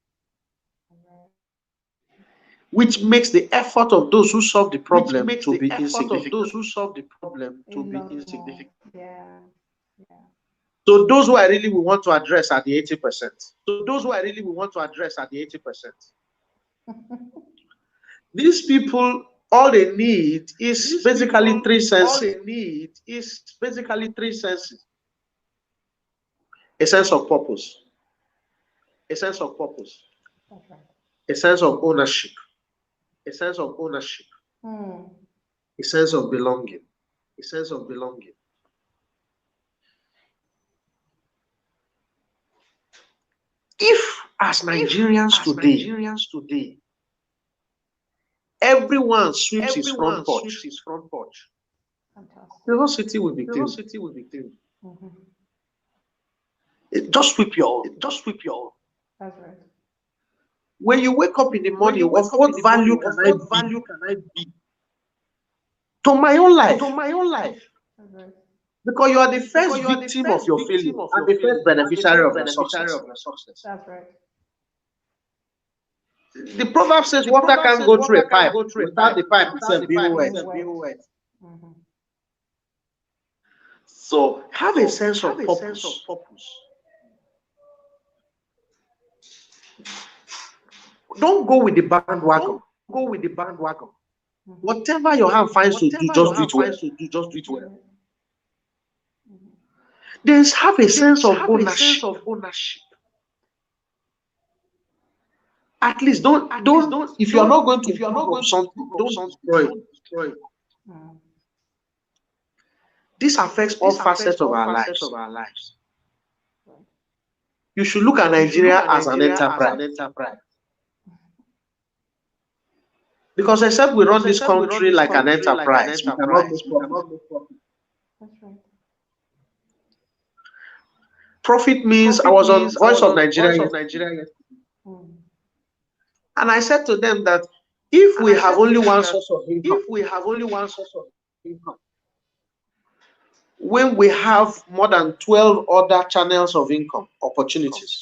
which makes the effort of those who solve the
Which
problem
makes
to
the
be
effort of
insignificant.
those who solve the problem
A
to be
lot more.
insignificant.
Yeah. Yeah.
So those who I really we want to address are the 80%.
So those who I really want to address are the 80%.
These people, all they need is
These
basically
people,
three
all
senses.
they need is basically three senses:
A sense of purpose,
a sense of purpose,
That's right.
a sense of ownership,
a sense of ownership,
a sense of belonging.
a sense of belonging.
If, as Nigerians
As
today,
Nigerians today,
everyone sweeps his
everyone
front
sweeps
porch,
his front porch,
Fantastic.
the whole city will be
the whole
clean.
city will be clean.
Just sweep your own.
Just sweep your own.
That's right.
When you wake up in the
When
morning,
you wake
of
up
what
in the
value
morning,
can
of
I
what
be
value can I be
to my own life?
to my own life?
That's right.
Because you are the
Because
first
you are the
victim of
first
your
victim
failure
of
and
your
the
failure
first
and the
beneficiary
first
of your
beneficiary
success.
of your success.
That's right.
The proverb says
The
water
proverb
can't
says
go through
water
a
can
pipe
go through a
without
pipe
the pipe
without
itself
the
being
pipe
wet.
itself being wet.
So have a
So
sense
have
of
a sense of
purpose.
purpose.
Don't go with the bandwagon.
Don't go with the bandwagon.
Whatever your hand finds to do,
Whatever
just
your
do
hand
it well.
finds to do, just do it well.
Then have a sense of
Have a sense
ownership.
of ownership.
At least
At least
don't if you are not going to
if you are
improve
not
on
going to
something,
improve on
don't
something,
destroy it.
don't destroy it.
This affects all
This affects
facets of
all
our
facets of
lives.
our lives.
You should look at
You should look
Nigeria
at
as an
Nigeria as
enterprise.
an enterprise.
Because except we run
Because
this
except we run
country
this
like an
country like an
enterprise, we cannot
enterprise,
make
we
profit.
cannot make profit.
That's right.
Profit means I
Profit
was on
means I
Voice
was
of
on
Nigeria
Voice of
yesterday,
Nigeria yesterday,
and I said to them that if
and
we
I
have
said to
only
them
one
that
source of income,
if we have only one source of income,
when we have more than 12 other channels of income opportunities,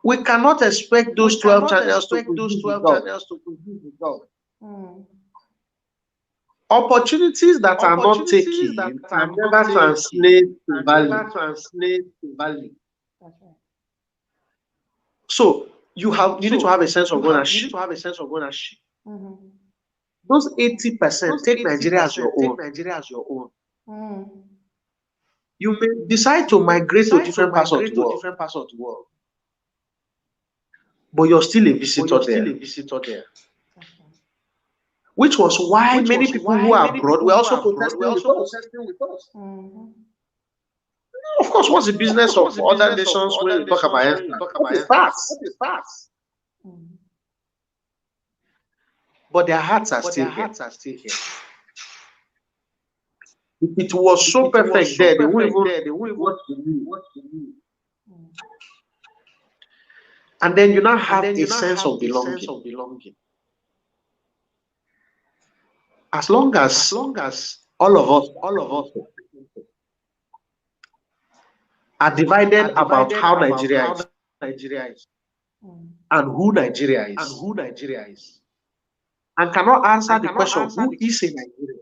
we cannot expect those 12 channels to
those
produce
12
results.
channels to produce results.
Opportunities that are not
Opportunities
taken
that are
can
not
never
taken
translate to
can
value.
never translate to value.
That's right.
So you need to have a sense of
You need
ownership.
to have a sense of ownership.
Those 80%, take Nigeria as your
Take
own.
Nigeria as your own.
You may decide to migrate to different parts of the world,
different parts of the world,
but you're still a
but
visitor
you're
there.
still a visitor there.
Which was why
Which
many
was
people
why
who are
many
abroad
people
were
who
also
are abroad were
protesting with
also
us.
protesting with us.
Of course, what's the
Of
business
course,
of
what's the
other
business of
nations when
other
we talk about
nations when you
EFTA?
talk
What
about
is
EFTA?
that?
What is that?
But their hearts are
But
still
their
here.
hearts are still here.
If it was so
If it was
perfect
so
there, they won't
perfect
even
there, they won't even
what to do.
what to do.
And then you now
And
have
then
a
you now
sense
have
of
a sense
belonging.
of belonging.
As long
As
as
long as
all of us
all of us
are divided
are
about
divided
how
about
Nigeria
how
is
Nigeria is
and who Nigeria
and
is,
who Nigeria is,
and cannot answer
and
the
cannot
question
answer
who is in Nigeria,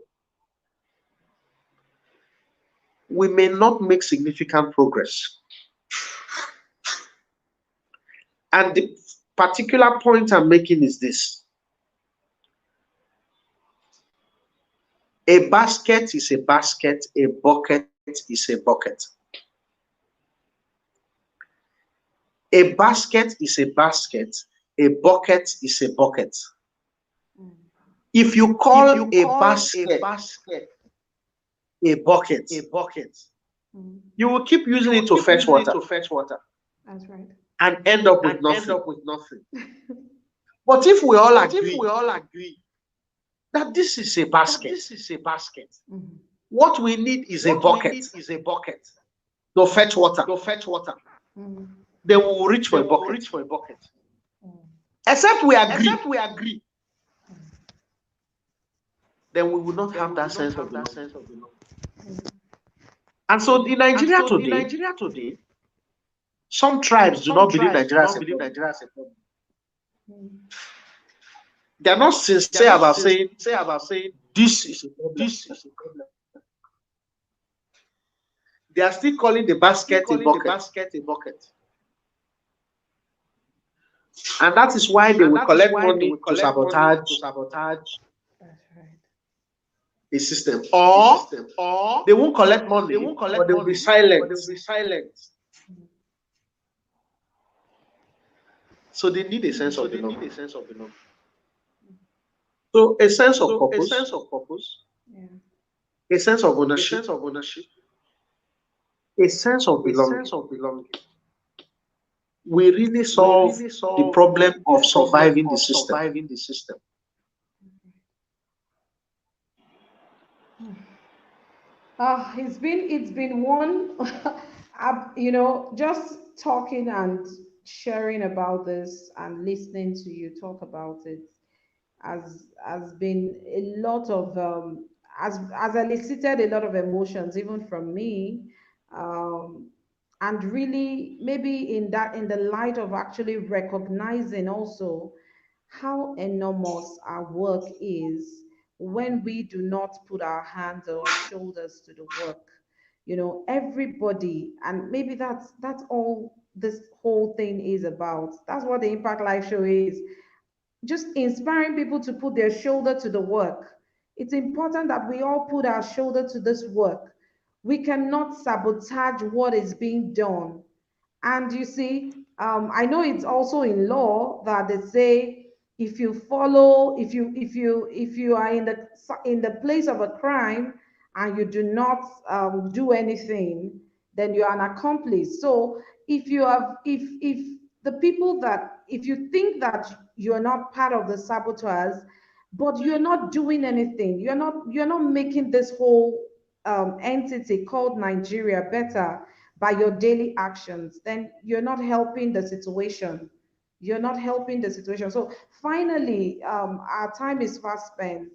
we may not make significant progress. And the particular point I'm making is this: a basket is a basket, a bucket is a bucket. A basket is a basket, a bucket is a bucket. If you call a basket a bucket, you will keep using it to fetch water.
That's right.
And end up with nothing. But if we all agree that this is a basket, what we need is a bucket to fetch water. Then we will reach for a bucket. Except we agree, then we will not have that sense of belonging. And so in Nigeria today, some tribes do not believe Nigeria is a problem. They are not sincere about saying this is a problem. They are still calling the basket a bucket. And that is why they will collect money to sabotage the system. Or they won't collect money, but they will be silent. So they need a sense of belonging. So a sense of purpose, a sense of ownership, a sense of belonging. We really solve the problem of surviving the system.
It's been one, just talking and sharing about this and listening to you talk about it has been a lot of has elicited a lot of emotions even from me, um, and really maybe in the light of actually recognizing also how enormous our work is when we do not put our hands or shoulders to the work. Everybody, and maybe that's all this whole thing is about. That's what the Impact Life Show is, just inspiring people to put their shoulder to the work. It's important that we all put our shoulder to this work. We cannot sabotage what is being done. And you see, I know it's also in law that they say if you follow, if you are in the place of a crime and you do not do anything, then you are an accomplice. So if the people that if you think that you're not part of the saboteurs, but you're not doing anything, you're not making this whole entity called Nigeria better by your daily actions, then you're not helping the situation. You're not helping the situation. So finally, our time is fast spent.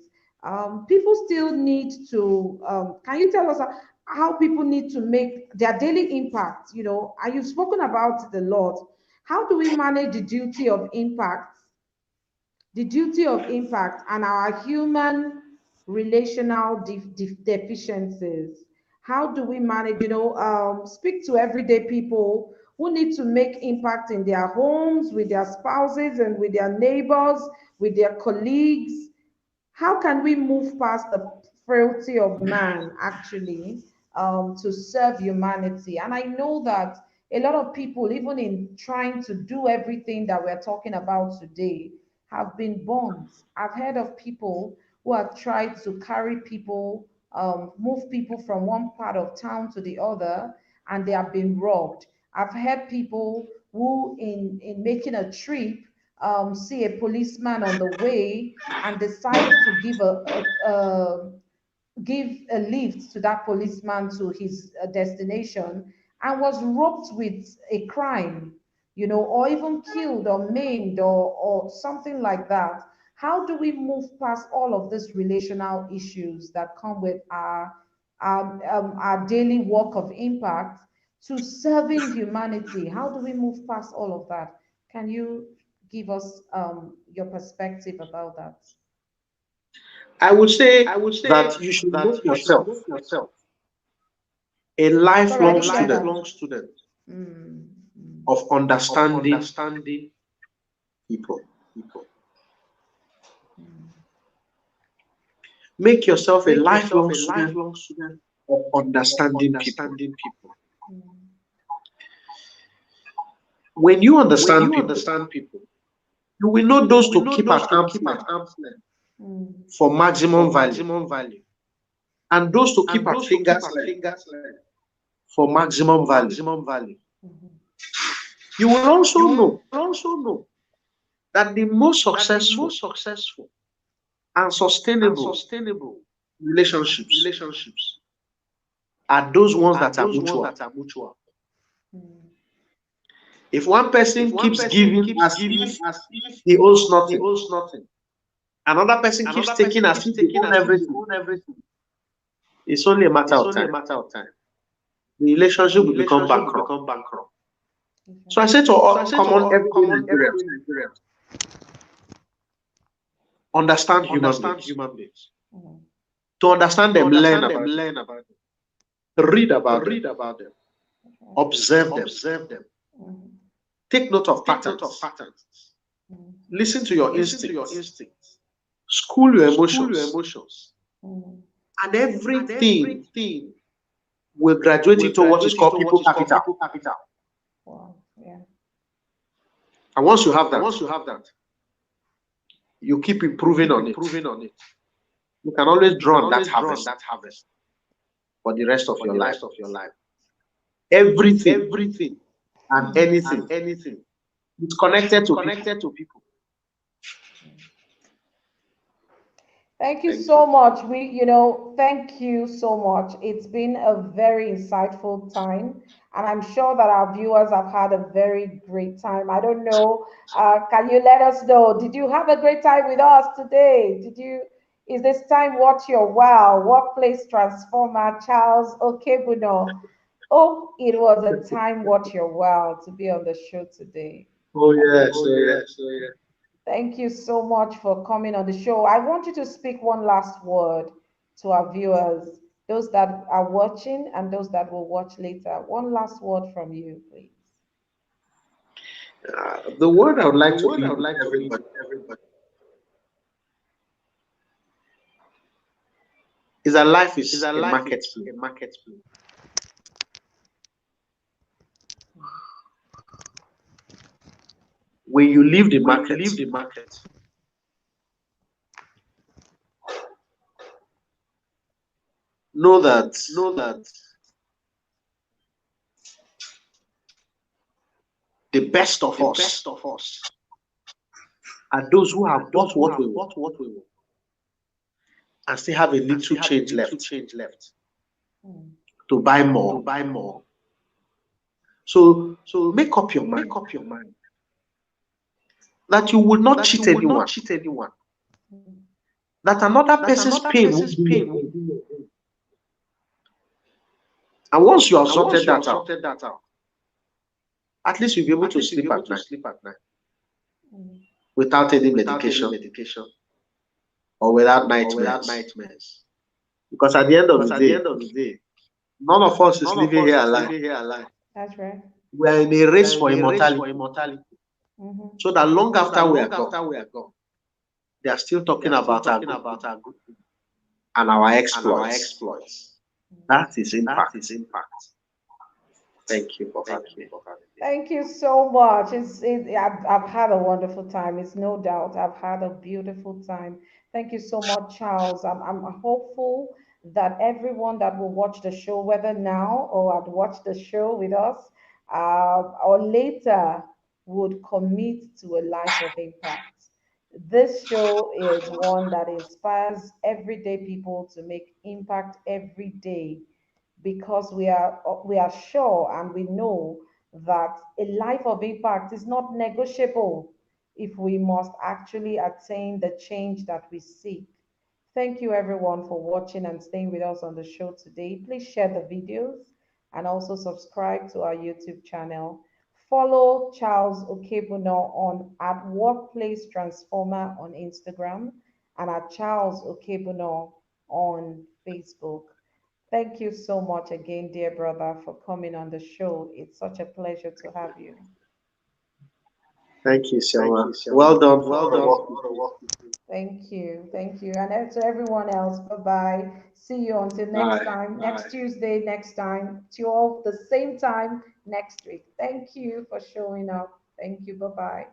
People still need to, can you tell us how people need to make their daily impact? And you've spoken about it a lot. How do we manage the duty of impact and our human relational deficiencies? How do we manage, speak to everyday people who need to make impact in their homes, with their spouses and with their neighbors, with their colleagues? How can we move past the frailty of man actually, to serve humanity? And I know that a lot of people, even in trying to do everything that we're talking about today, have been burned. I've heard of people who have tried to carry people, move people from one part of town to the other, and they have been robbed. I've heard people who, in making a trip, see a policeman on the way and decide to give a lift to that policeman to his destination, and was roped with a crime, or even killed or maimed, or something like that. How do we move past all of these relational issues that come with our daily work of impact to serving humanity? How do we move past all of that? Can you give us your perspective about that?
I would say that you should make yourself a
Sorry, I
lifelong
didn't get that.
student
Mm, mm,
of understanding people.
mm,
Make yourself a lifelong student of understanding people.
mm,
When you understand people, You will know
You
those
will
to
know
keep
those
at
to
arm's
keep at
length
arm's length
Mm.
for
for
maximum value,
maximum value,
and those to keep
and
at
those to keep
fingers
at
length
fingers length
for maximum
for
value.
maximum value.
Mhm.
You will also
You will
know
also know
that the most
that the
successful
most successful
and
and
sustainable
sustainable
relationships
relationships
are those ones
are
that are
those ones
mutual.
that are mutual.
Mm.
If one
If
person
one
keeps
person
giving
keeps
as
giving
if
as if
he owes
he
nothing,
owes nothing,
another person keeps
another
taking
person
as
keeps
if they
taking
own
as if they
everything,
own everything,
it's only a matter
it's
of
only a
time.
matter of time.
The relationship
The
will become
relationship will
bankrupt.
become bankrupt.
So I
Exactly.
say to
So I
all
say to
common
all
everyday
common
Nigerians,
everyday Nigerians,
understand human
understand
beings.
human beings.
Mm.
To understand
To
them, learn
understand them,
about
learn about
them, read
them,
about them,
read about them,
Okay.
observe them,
observe them,
Mm.
take note of
take note of
patterns,
patterns,
Mm.
listen to your
listen to your
instincts,
instincts,
school your
school your
emotions,
emotions,
Mm.
and
and
everything
everything
will graduate
will
into what is
graduate
called
into what
people
is called
capital.
people capital.
Wow. Yeah.
And once you have
And
that,
once you have that,
you keep
you
improving
keep
on it.
improving on it.
You can always
You
draw
can
on that
always draw on
harvest
that harvest
for the rest of
for
your
the
life.
rest of your life.
Everything
Everything
and
Mm.
anything
and anything
is connected
is
to people.
connected to people.
Thank you
Thank you.
so much. Thank you so much. It's been a very insightful time, and I'm sure that our viewers have had a very great time. I don't know. Can you let us know? Did you have a great time with us today? Is this time what your wow, workplace transformer, Charles Okeibunor? Oh, it was a time what your wow to be on the show today.
Oh
I
yes,
Oh
mean,
oh yes.
yes, oh yes.
thank you so much for coming on the show. I want you to speak one last word to our viewers, those that are watching and those that will watch later. One last word from you, please.
The word I would
The
like to
word I
leave
would
with
like to leave
everybody
with everybody
is that life
is
is
that
a
life is
marketplace.
a marketplace.
When you leave the
When you
market,
leave the market,
know that
know that
the best of
the
us
best of us
are those who
are
have
those
bought
who
what we
have
want
bought what we want
and still have a
and
little
still have a
change
little
left
change left
Mm.
to buy
to
more.
buy more.
So
So
make up your
make
mind
up your mind
that you will not
that you
cheat
will not
anyone,
cheat anyone,
Mm.
that another
that
person's
another
pain will
person's
be your
pain will
own.
be your own.
And once you have
And once
sorted
you have
that out,
sorted that out,
at least you'll be able
at
to
least you'll be
sleep
able
at
to
night
sleep at night
Mm.
without any
without any
medication
medication
or without
or without
nightmares.
nightmares.
Because at the end of
Because
the
at the
day,
end of the day,
none of us is
none of
living
us
here
is
alive.
living here alive.
That's right.
We are in a
We
race
are in
for
a race
immortality.
for immortality.
Mm-hmm.
So that long
So that
after we are
long
gone,
after we are gone,
they are still
they
talking
are still
about our
talking
good
about our good things
and our
and our
exploits.
exploits.
That is
That is
impact.
impact.
Thank you for
Thank
having
you
me.
for having me.
Thank you so much. I've had a wonderful time. It's no doubt. I've had a beautiful time. Thank you so much, Charles. I'm hopeful that everyone that will watch the show, whether now or had watched the show with us, or later, would commit to a life of impact. This show is one that inspires everyday people to make impact every day because we are sure and we know that a life of impact is not negotiable if we must actually attain the change that we seek. Thank you everyone for watching and staying with us on the show today. Please share the videos and also subscribe to our YouTube channel. Follow Charles Okeibunor on at Workplace Transformer on Instagram and at Charles Okeibunor on Facebook. Thank you so much again, dear brother, for coming on the show. It's such a pleasure to have you.
Thank you,
Thank
Selma.
you, Selma.
Well done for
Well
all the
done
work
for
you
all the
do.
work you do.
Thank you. Thank you. And to everyone else, bye bye. See you until next
Bye.
time, next Tuesday, next time, to you all the same time next week. Thank you for showing up. Thank you. Bye bye.